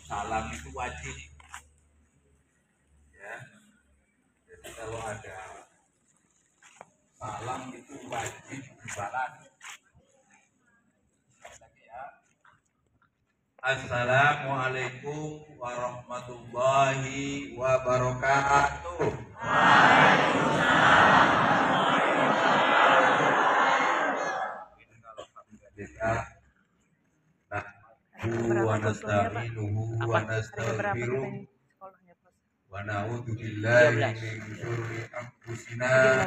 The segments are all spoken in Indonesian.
salam itu wajib ya. Jadi kalau ada salam itu wajib dibalas. Ya. Assalamualaikum warahmatullahi wabarakatuh. Wa nasta'inuhu wa nastaghfiruh wa na'udzu billahi min syururi anfusina.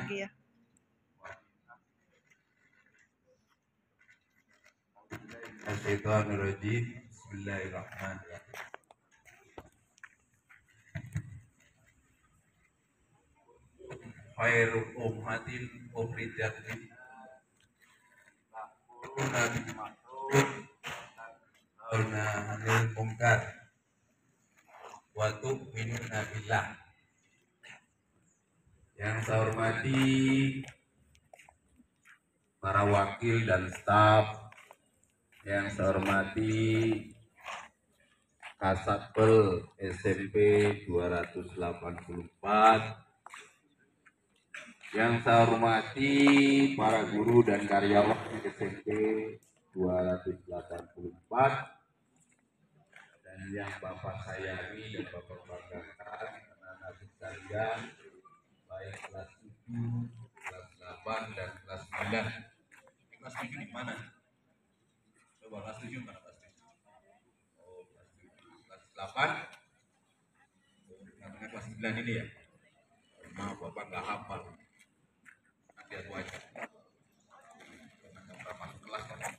Asyhadu Bismillahirrahmanirrahim. Khairul ummatin ukhrijat lin-nas bil ma'ruf wa nahy 'anil munkar wa tu'minuna billah. Yang saya hormati para wakil dan staf, yang saya hormati Kasatpel SMP 284, yang saya hormati para guru dan karyawan SMP 284, dan yang Bapak sayangi dan Bapak banggakan, anak-anak sekalian, baik kelas 7, kelas 8, dan kelas 9. Kelas 7 di mana? Coba kelas 7 mana kelas 7? Oh, kelas 7. Kelas 8? Karena kelas 9 ini ya? Maaf, Bapak nggak hafal. Nanti aku aja. Karena nggak masuk kelas kan?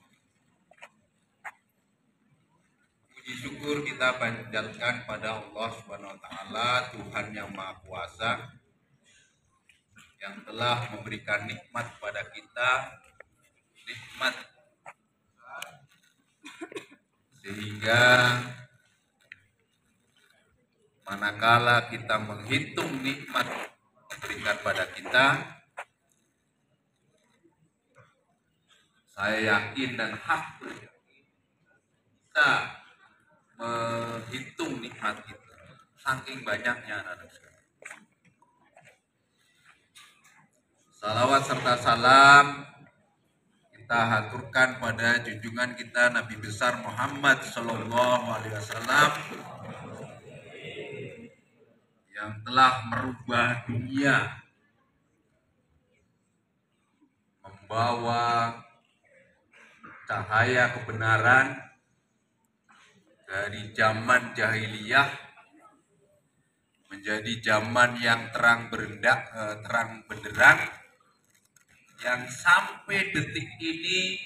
Puji syukur kita panjatkan pada Allah Subhanahu wa taala, Tuhan yang Maha Kuasa, yang telah memberikan nikmat pada kita, nikmat sehingga manakala kita menghitung nikmat diberikan pada kita, saya yakin dan hak kita menghitung nikmat itu, saking banyaknya anak-anak sekalian. Salawat serta salam kita haturkan pada junjungan kita Nabi besar Muhammad Sallallahu Alaihi Wasallam yang telah merubah dunia, membawa cahaya kebenaran dari zaman jahiliyah menjadi zaman yang terang benderang, yang sampai detik ini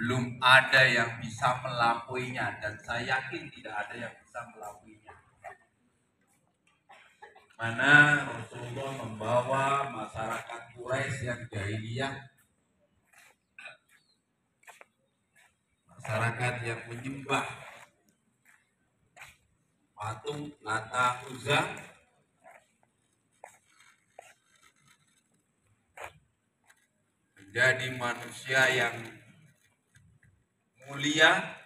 belum ada yang bisa melauinya, dan saya yakin tidak ada yang bisa melauinya. Mana Rasulullah membawa masyarakat Quraisy yang jahiliyah, masyarakat yang menyembah patung Lata Uzza, menjadi manusia yang mulia,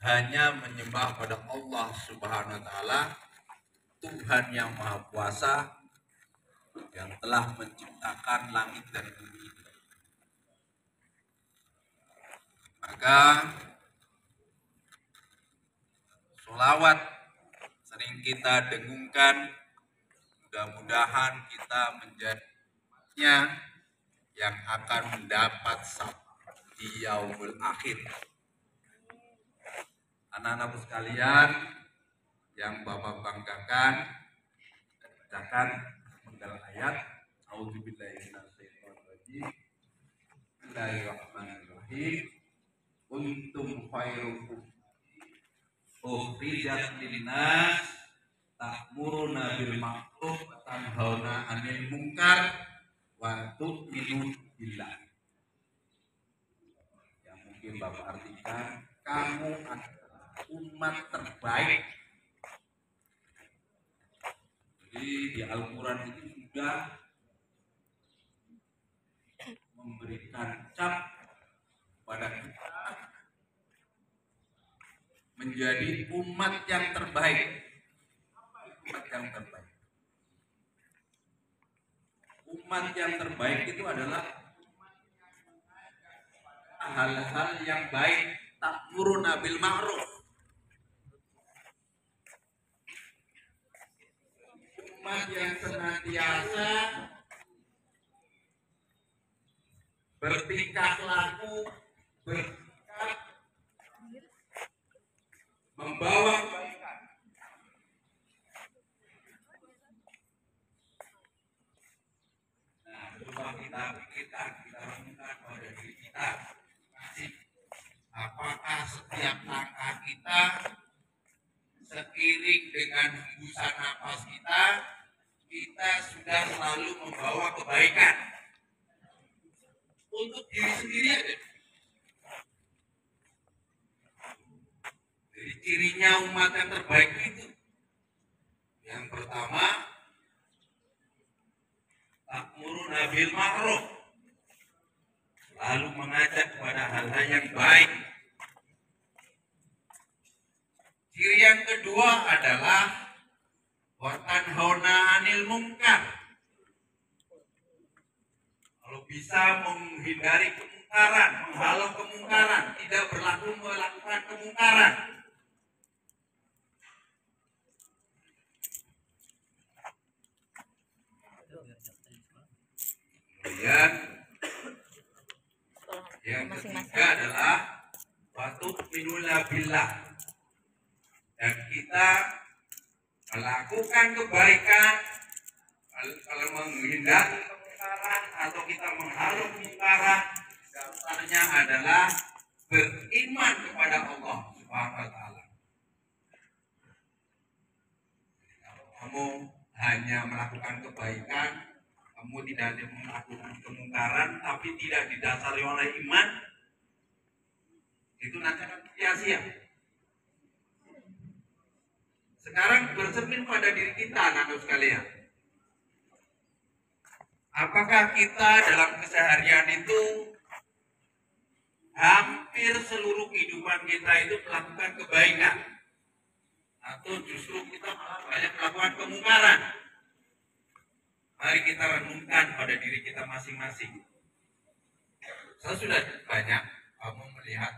hanya menyembah pada Allah Subhanahu wa taala, Tuhan yang Maha Kuasa, yang telah menciptakan langit dan bumi. Maka sholawat sering kita dengungkan, mudah-mudahan kita menjadinya yang akan mendapat di yaumul akhir. Anak-anak sekalian yang Bapak banggakan, bacakan penggal ayat. A'udzubillahi minasyaitonirrajim. Bismillahirrahmanirrahim. Kuntum khairum ukhrijat linnas ta'muruna bil ma'ruf wa tanhauna 'anil munkar wa tu'minuna billah. Yang mungkin Bapak artikan, kamu adalah umat terbaik. Jadi di Al-Quran itu sudah memberikan cap pada kita menjadi umat yang terbaik. Umat yang terbaik. Umat yang terbaik itu adalah hal-hal yang baik, ta'muruna bil ma'ruf. Umat yang senantiasa bertingkah laku, bersikap, membawa kebaikan. Nah, coba kita pikirkan, kita renungkan pada diri kita. Apakah setiap langkah kita seiring dengan hembusan napas kita, kita sudah selalu membawa kebaikan untuk diri sendiri aja. Jadi cirinya umat yang terbaik itu, yang pertama, ta'muruna bil ma'ruf, lalu mengajak kepada hal-hal yang baik. Ciri yang kedua adalah wa tanhauna 'anil munkar. Kalau bisa menghindari kemungkaran, menghalau kemungkaran, tidak berlaku melakukan kemungkaran. Kemudian yang ketiga adalah watu minula billah, dan kita melakukan kebaikan kalau menghindari kemungkaran atau kita menghalau kemungkaran, dasarnya adalah beriman kepada Allah Subhanahu wa taala. Kalau kamu hanya melakukan kebaikan, kamu tidak melakukan kemungkaran, tapi tidak didasari oleh iman, itu nanti akan sia-sia. Sekarang bercermin pada diri kita, anak-anak sekalian. Apakah kita dalam keseharian itu hampir seluruh kehidupan kita itu melakukan kebaikan, atau justru kita malah banyak melakukan kemungkaran? Mari kita renungkan pada diri kita masing-masing. Saya sudah banyak kamu melihat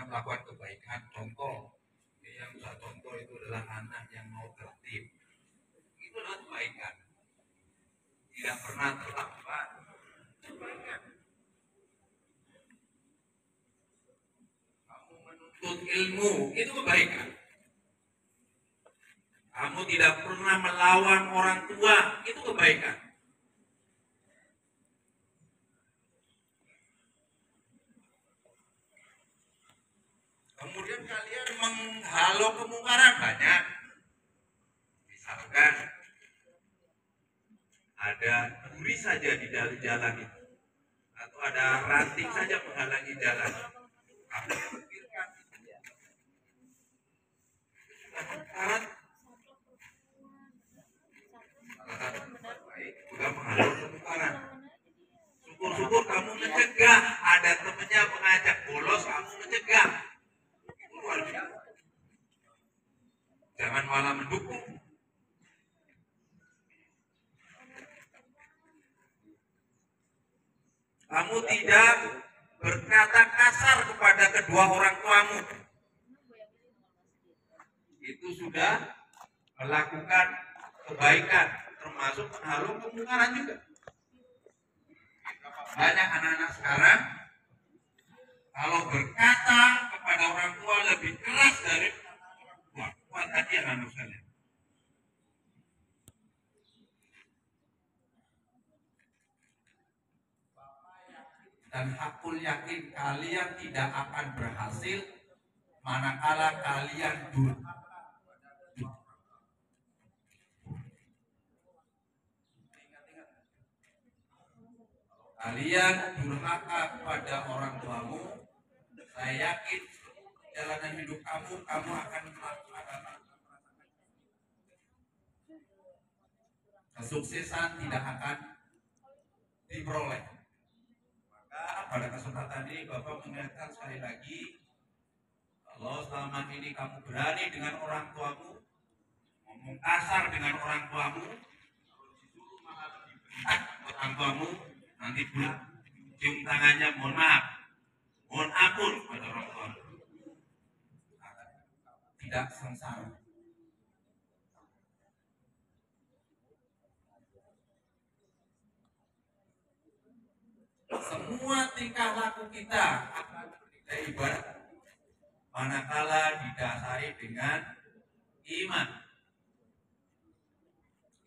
melakukan kebaikan. Contoh yang saya contoh itu adalah anak yang mau tertib. Itu adalah kebaikan. Tidak pernah terlambat. Kebaikan. Kamu menuntut ilmu, itu kebaikan. Kamu tidak pernah melawan orang tua, itu kebaikan. Kemudian kalian menghalau kemungkaran banyak. Misalkan ada duri saja di jalan itu, atau ada ranting saja menghalangi jalan. Kamu pikirkan kemungkaran. Baik, juga menghalau kemungkaran. Syukur-syukur kamu mencegah, ada temannya mengajak bolos, kamu mencegah. Itu luar biasa. Jangan malah mendukung. Kamu tidak berkata kasar kepada kedua orang tuamu. Itu sudah melakukan kebaikan, termasuk menghalau kemungkaran juga. Banyak anak-anak sekarang kalau berkata kepada orang tua lebih keras dari orang tua. Kuat hati anak-anak sekalian. Dan hakul yakin kalian tidak akan berhasil manakala kalian durhaka. Kalian durhaka kepada orang tuamu, saya yakin perjalanan hidup kamu akan melakukan kesuksesan tidak akan diperoleh. Maka pada kesempatan ini Bapak mengingatkan sekali lagi, Kalau selama ini kamu berani dengan orang tuamu, ngomong kasar dengan orang tuamu, orang tuamu, nanti pulang cium tangannya, mohon maaf, mohon ampun pada orang tuamu. Tidak sengsara. Semua tingkah laku kita akan ibarat manakala didasari dengan iman.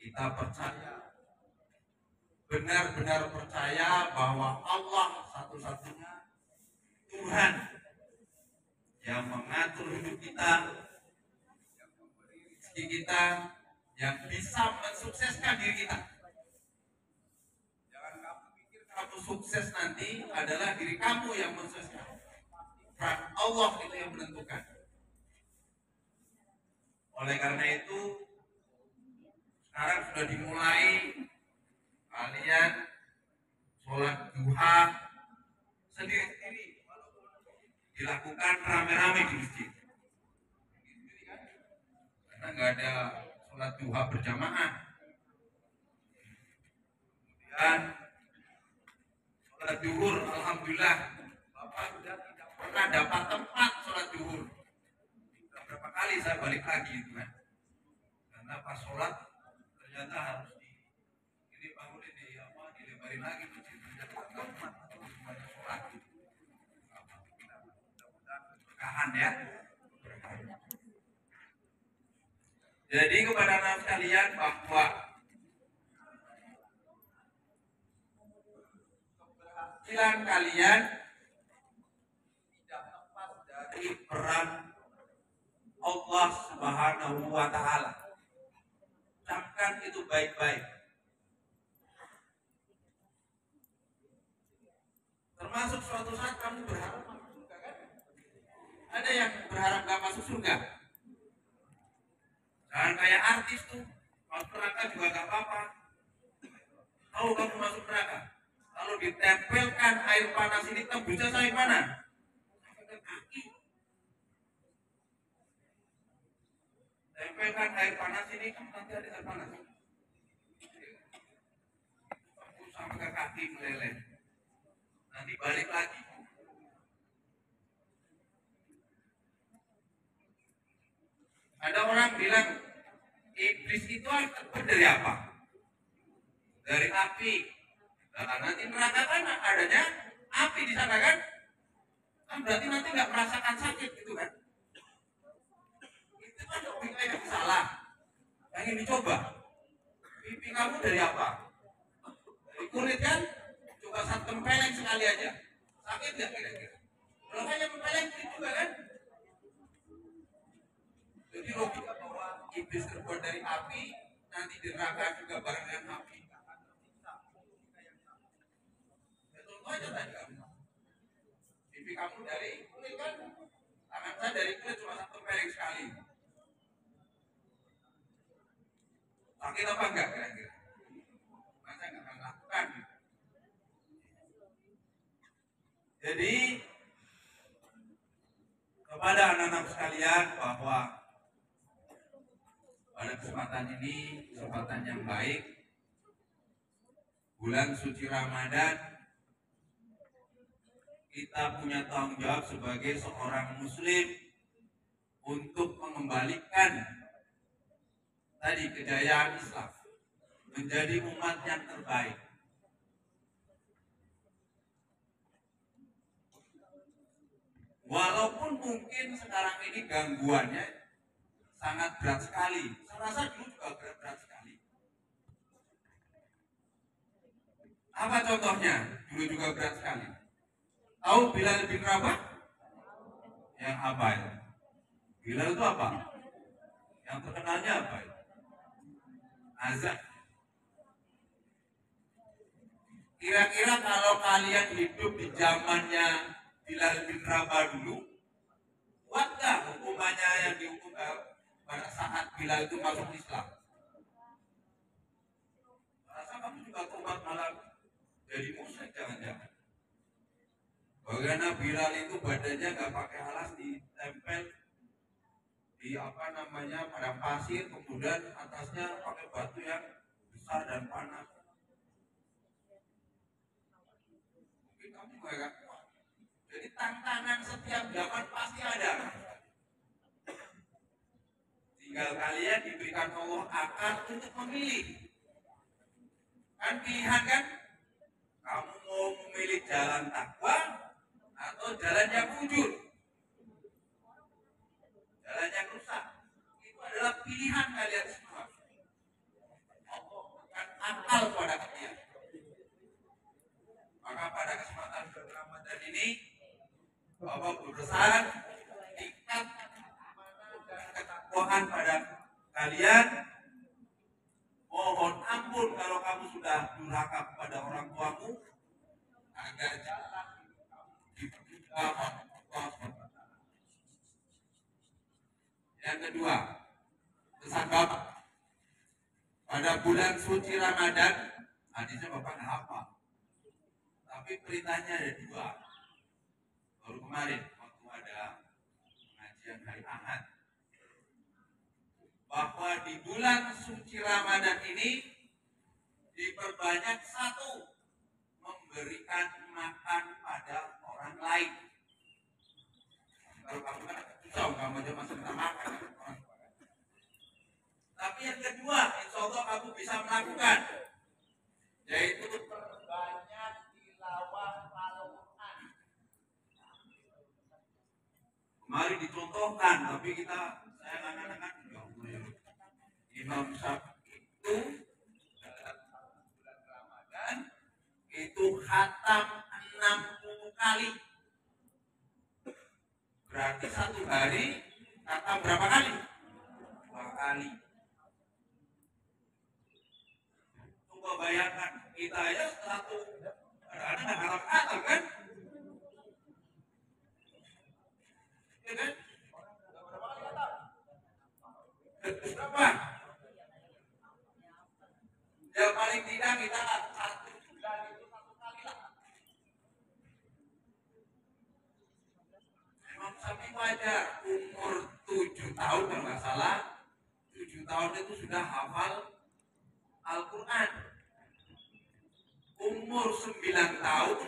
Kita percaya, benar-benar percaya bahwa Allah satu-satunya Tuhan yang mengatur hidup kita, yang memberi rezeki kita, yang bisa mensukseskan diri kita. Jangan kamu pikir kamu sukses nanti adalah diri kamu yang mensukseskan. Allah itu yang menentukan. Oleh karena itu, sekarang sudah dimulai kalian sholat duha sendiri-sendiri, dilakukan rame-rame di masjid. Karena nggak ada sholat duha berjamaah. Kemudian sholat duhur, alhamdulillah, Bapak sudah tidak pernah dapat tempat sholat duhur. Sudah berapa kali saya balik lagi itu kan. Karena pas sholat ternyata harus dibangunin dilebarin lagi masjid. Ternyata tempat atau banyak sholat gitu. Mudah-mudahan berkahan ya. Jadi kepada anak sekalian bahwa keberhasilan kalian tidak lepas dari peran Allah Subhanahu wa Ta'ala. Ucapkan itu baik-baik. Termasuk suatu saat kamu berharap masuk surga kan? Ada yang berharap gak masuk surga? Jangan kayak artis tuh, masuk neraka juga gak apa-apa. Tahu kamu masuk neraka? Kalau ditempelkan air panas ini tembusnya sampai mana? Sampai ke kaki. Tempelkan air panas ini, nanti ada air panas. Tembus sampai ke kaki meleleh. Nanti balik lagi. Ada orang bilang iblis itu terbuat dari apa? Dari api. Nah, nanti neraka kan adanya api di sana kan? Kan berarti nanti nggak merasakan sakit gitu kan? Itu kan logika yang salah. Yang ini dicoba. Pipi kamu dari apa? Dari kulit kan? Coba satu tempeleng sekali aja. Sakit nggak kira-kira? Kalau hanya tempeleng kulit juga kan? Jadi logika bahwa iblis terbuat dari api, nanti di neraka juga barang dengan api. Contoh aja tadi kamu. Pipi kamu dari kulit kan? Tangan saya dari kulit cuma satu tempeleng sekali. Sakit apa enggak kira-kira? Masa nggak akan lakukan? Jadi kepada anak-anak sekalian bahwa pada kesempatan ini, kesempatan yang baik, bulan suci Ramadan, kita punya tanggung jawab sebagai seorang muslim untuk mengembalikan tadi kejayaan Islam menjadi umat yang terbaik. Walaupun mungkin sekarang ini gangguannya sangat berat sekali. Saya rasa dulu juga berat sekali. Apa contohnya? Dulu juga berat sekali. Tahu Bilal bin Rabah? Yang apa itu? Bilal itu apa? Yang terkenalnya apa itu? Azan. Kira-kira kalau kalian hidup di zamannya Bilal bin Rabah dulu, kuat gak hukumannya yang dihukum pada saat Bilal itu masuk Islam? Rasa kamu juga tobat malam jadi musyrik, jangan-jangan. Bagaimana Bilal itu badannya nggak pakai alas, ditempel di pada pasir, kemudian atasnya pakai batu yang besar dan panas. Mungkin kamu nggak kuat. Jadi tantangan setiap zaman pasti ada. Tinggal kalian diberikan Allah akal untuk memilih. Kan pilihan kan? Kamu mau memilih jalan takwa atau jalan yang fujur, jalan yang rusak. Itu adalah pilihan kalian semua. Allah akan akal pada kalian. Maka pada kesempatan Ramadan ini Bapak berusaha tingkat ketakwaan pada kalian. Mohon ampun kalau kamu sudah durhaka kepada orang tuamu, agar jalan dibuka. Yang kedua, pesan Bapak pada bulan suci Ramadan, hadisnya Bapak nggak hafal, tapi perintahnya ada dua. Baru kemarin waktu ada pengajian hari Ahad, bahwa di bulan suci Ramadan ini diperbanyak satu, memberikan makan pada orang lain. Kalau kamu kan susah, kamu aja masih minta makan. Tapi yang kedua, insya Allah kamu bisa melakukan, yaitu perbanyak tilawah Al-Quran. Mari dicontohkan, tapi saya anak-anak Imam Syafi'i itu dalam bulan Ramadan itu khatam 60 kali. Berarti satu hari khatam berapa kali? 2 kali. Coba bayangkan, kita aja satu kadang-kadang nggak khatam kan? Ya kan? Berapa? Ya paling tidak kita satu bulan itu 1 kali lah. Imam Syafi'i wajar umur 7 tahun kalau nggak salah, 7 tahun itu sudah hafal Al-Quran. Umur 9 tahun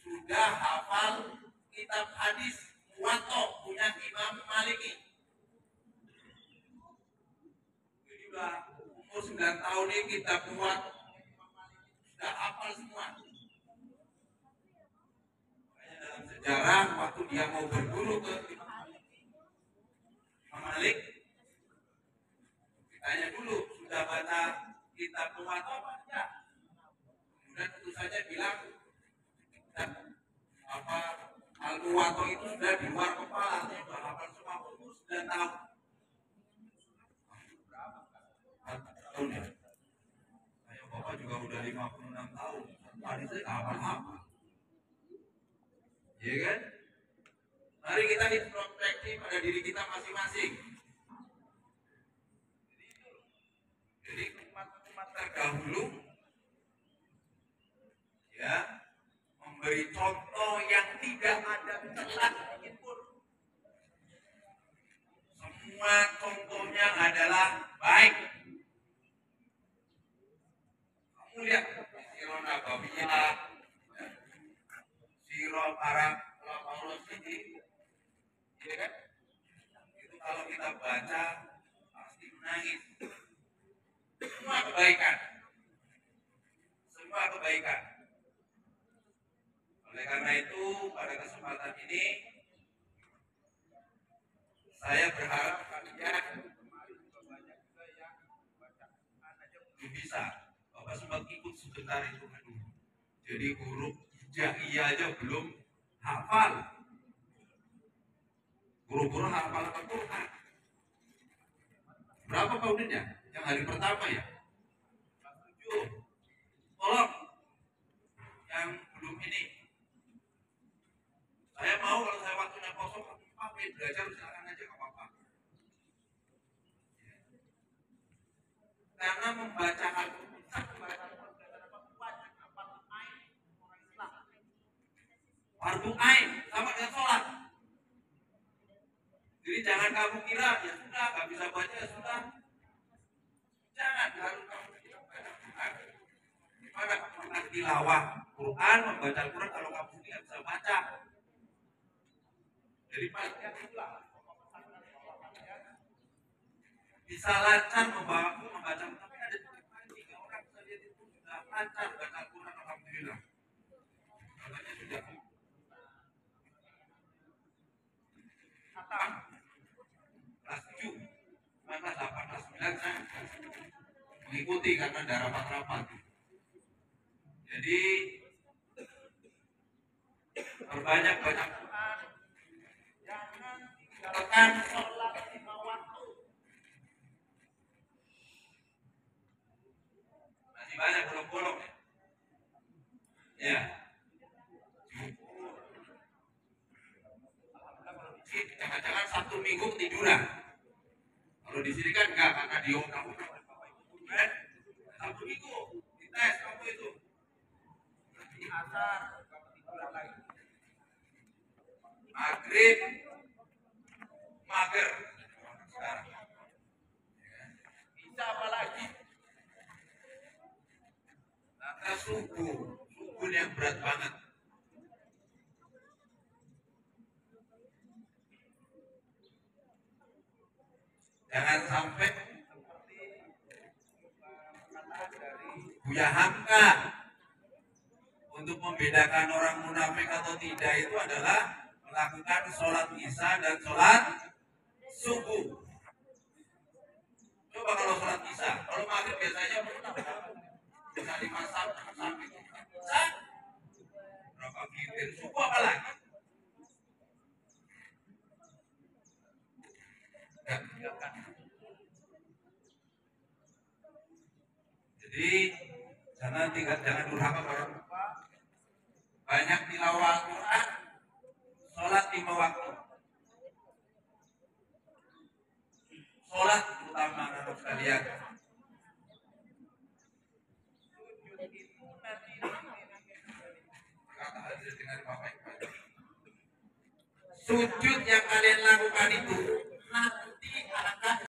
sudah hafal kitab hadis Muwatta punya Imam Maliki. Jadi udah umur 9 tahun ini kitab Muwatta sudah hafal semua. Makanya dalam sejarah waktu dia mau berguru ke Imam Malik, ditanya dulu, sudah baca kitab Muwatta apa tidak? Kemudian tentu saja bilang, Al-Muwatta itu sudah di luar kepala, sudah hafal semua umur 9 tahun. Tahun ya? Saya Bapak juga udah 56 tahun. Tadi saya nggak hafal-hafal. Iya kan? Mari kita introspeksi pada diri kita masing-masing. Jadi umat-umat terdahulu ya memberi contoh yang tidak ada celah sedikit pun. Semua contohnya adalah baik. Kamu lihat Sirah Nabawiyah, Sirah para ulama ini, ya kan? Itu kalau kita baca pasti menangis. Semua kebaikan. Semua kebaikan. Oleh karena itu pada kesempatan ini saya berharap kalian banyak juga yang baca aja belum bisa. Bapak sempat ikut sebentar itu, jadi huruf hijaiyah aja belum hafal. Guru-guru hafal Al-Quran. Berapa paudenya? Yang hari pertama ya? 7. Tolong yang belum ini. Saya mau kalau saya waktunya kosong, Pak belajar silakan aja, nggak apa-apa. Karena membaca Al-Quran, Jadi jangan kamu kira ya sudah nggak bisa baca ya sudah. Jangan harus kamu Quran. Gimana kamu tilawah Quran, membaca Quran kalau kamu tidak bisa baca? Jadi pasti bisa lancar membaca, tapi ada 3 orang saya itu sudah lancar baca Quran alhamdulillah. Katanya sudah khatam kelas 7, kelas 8, kelas 9 saya mengikuti karena ada rapat-rapat. Jadi berbanyak baca Quran, jangan tinggalkan sholat 5 waktu. Masih banyak bolong-bolong ya. Jangan-jangan Sabtu Minggu tiduran. Kalau di sini kan enggak, karena diomong kan Sabtu Minggu dites kamu itu. Nanti asar kamu tiduran lagi. Maghrib mager. Sekarang. Bisa apa lagi? Nanti subuh yang berat banget. Jangan sampai Buya Hamka untuk membedakan orang munafik atau tidak itu adalah melakukan sholat isya dan sholat subuh. Coba kalau sholat isya, kalau maghrib biasanya bisa 5 sampai isya berapa witir, subuh apa lagi? Jadi jangan durhaka pada lupa. Banyak tilawah Al-Quran, sholat 5 waktu. Sholat terutama anak sekalian. Sujud yang kalian lakukan itu